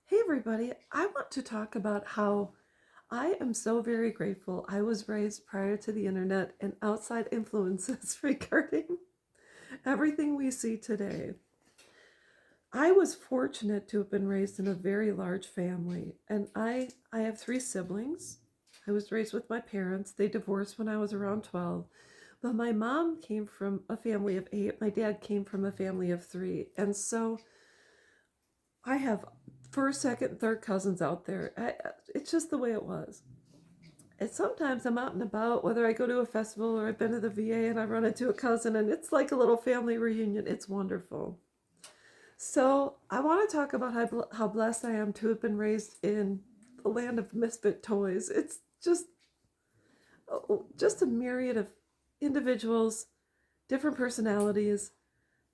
Hey everybody, I want to talk about how I am so very grateful I was raised prior to the internet and outside influences regarding everything we see today. I was fortunate to have been raised in a very large family, and I have three siblings. I was raised with my parents. They divorced when I was around 12. But my mom came from a family of eight. My dad came from a family of three. And so I have first, second, third cousins out there. It's just the way it was. And sometimes I'm out and about, whether I go to a festival or I've been to the VA and I run into a cousin, and it's like a little family reunion. It's wonderful. So I want to talk about how blessed I am to have been raised in the land of misfit toys. It's just a myriad of individuals, different personalities,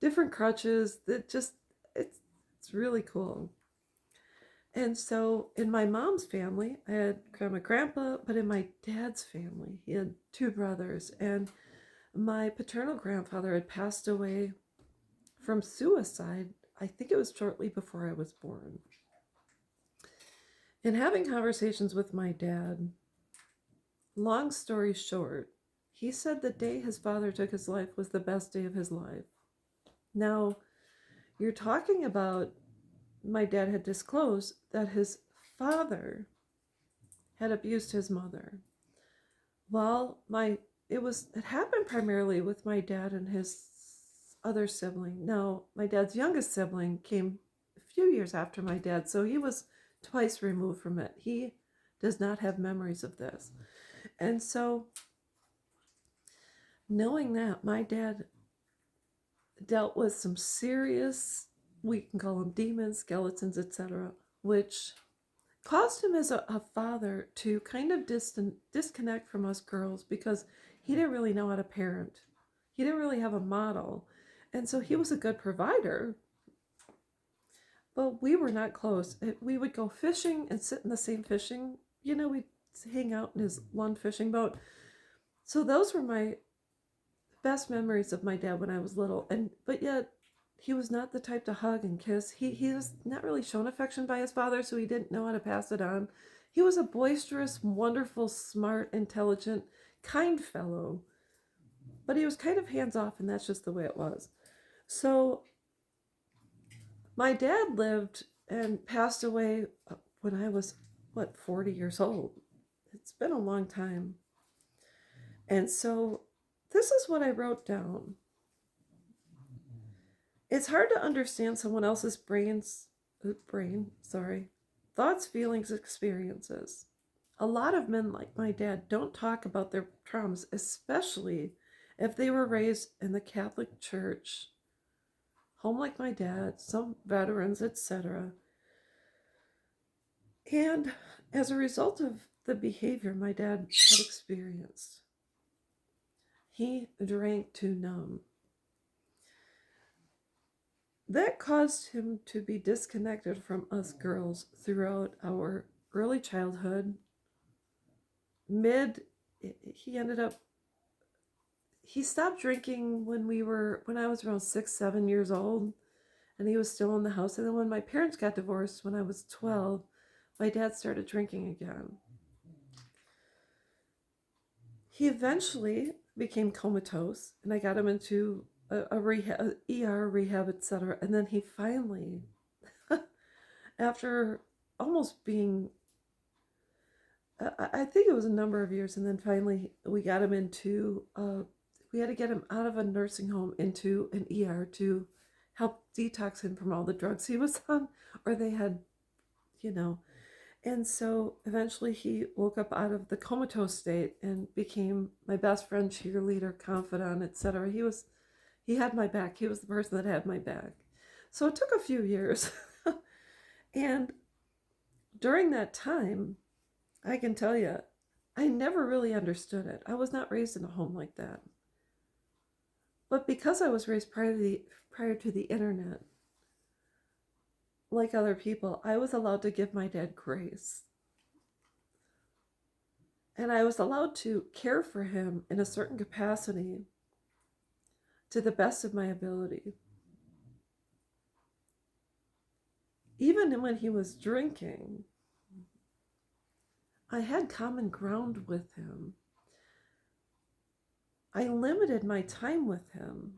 different crutches. It's it's really cool. And so in my mom's family, I had grandma, grandpa, but in my dad's family, he had two brothers. And my paternal grandfather had passed away from suicide. I think it was shortly before I was born. In having conversations with my dad, long story short, he said the day his father took his life was the best day of his life. Now, you're talking about my dad had disclosed that his father had abused his mother. Well, it happened primarily with my dad and his other sibling. Now, my dad's youngest sibling came a few years after my dad, so he was twice removed from it. He does not have memories of this. And so, knowing that, my dad dealt with some serious, we can call them demons, skeletons, etc., which caused him as a father to kind of disconnect from us girls because he didn't really know how to parent. He didn't really have a model. And so he was a good provider, but we were not close. We would go fishing and sit in the same fishing, we'd hang out in his lawn fishing boat. So those were my best memories of my dad when I was little. But yet he was not the type to hug and kiss. He was not really shown affection by his father, so he didn't know how to pass it on. He was a boisterous, wonderful, smart, intelligent, kind fellow, but he was kind of hands off, and that's just the way it was. So my dad lived and passed away when I was, 40 years old. It's been a long time. And so this is what I wrote down. It's hard to understand someone else's thoughts, feelings, experiences. A lot of men like my dad don't talk about their traumas, especially if they were raised in the Catholic Church, home like my dad, some veterans, etc. And as a result of the behavior my dad had experienced, he drank to numb. That caused him to be disconnected from us girls throughout our early childhood. He ended up, he stopped drinking when I was around 6, 7 years old, and he was still in the house. And then when my parents got divorced when I was 12, my dad started drinking again. He eventually became comatose, and I got him into a rehab, ER rehab, etc. And then he finally, after almost being, I think it was a number of years, and then finally we got him we had to get him out of a nursing home into an ER to help detox him from all the drugs he was on, or they had, you know. And so eventually he woke up out of the comatose state and became my best friend, cheerleader, confidant, etc. He had my back. He was the person that had my back. So it took a few years. And during that time, I can tell you, I never really understood it. I was not raised in a home like that. But because I was raised prior to the internet, like other people, I was allowed to give my dad grace. And I was allowed to care for him in a certain capacity to the best of my ability. even when he was drinking, I had common ground with him. I limited my time with him,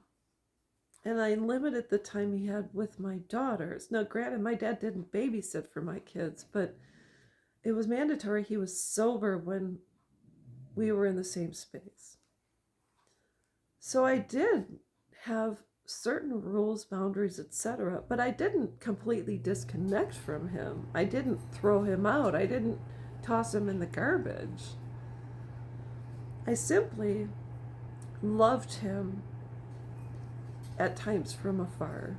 and I limited the time he had with my daughters. Now, granted, my dad didn't babysit for my kids, but it was mandatory he was sober when we were in the same space. So I did have certain rules, boundaries, etc., but I didn't completely disconnect from him. I didn't throw him out. I didn't toss him in the garbage. I simply loved him at times from afar.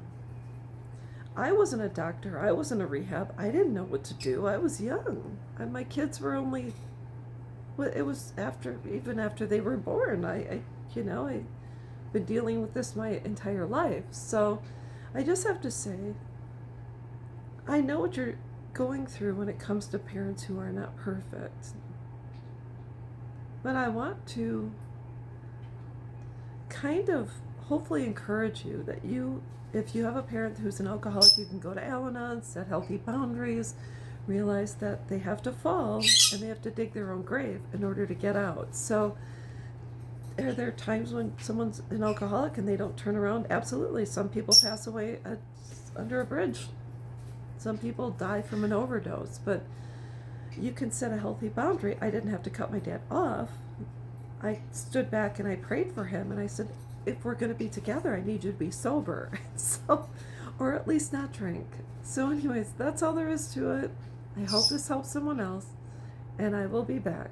I wasn't a doctor. I wasn't a rehab. I didn't know what to do. I was young. And my kids were only, well, it was after, even after they were born. I've been dealing with this my entire life. So I just have to say, I know what you're going through when it comes to parents who are not perfect. But I want to kind of hopefully encourage you that if you have a parent who's an alcoholic, you can go to Al-Anon, set healthy boundaries, realize that they have to fall and they have to dig their own grave in order to get out. So are there times when someone's an alcoholic and they don't turn around? Absolutely. Some people pass away under a bridge. Some people die from an overdose, but you can set a healthy boundary. I didn't have to cut my dad off. I stood back and I prayed for him, and I said, if we're going to be together, I need you to be sober. So, or at least not drink. So anyways, that's all there is to it. I hope this helps someone else, and I will be back.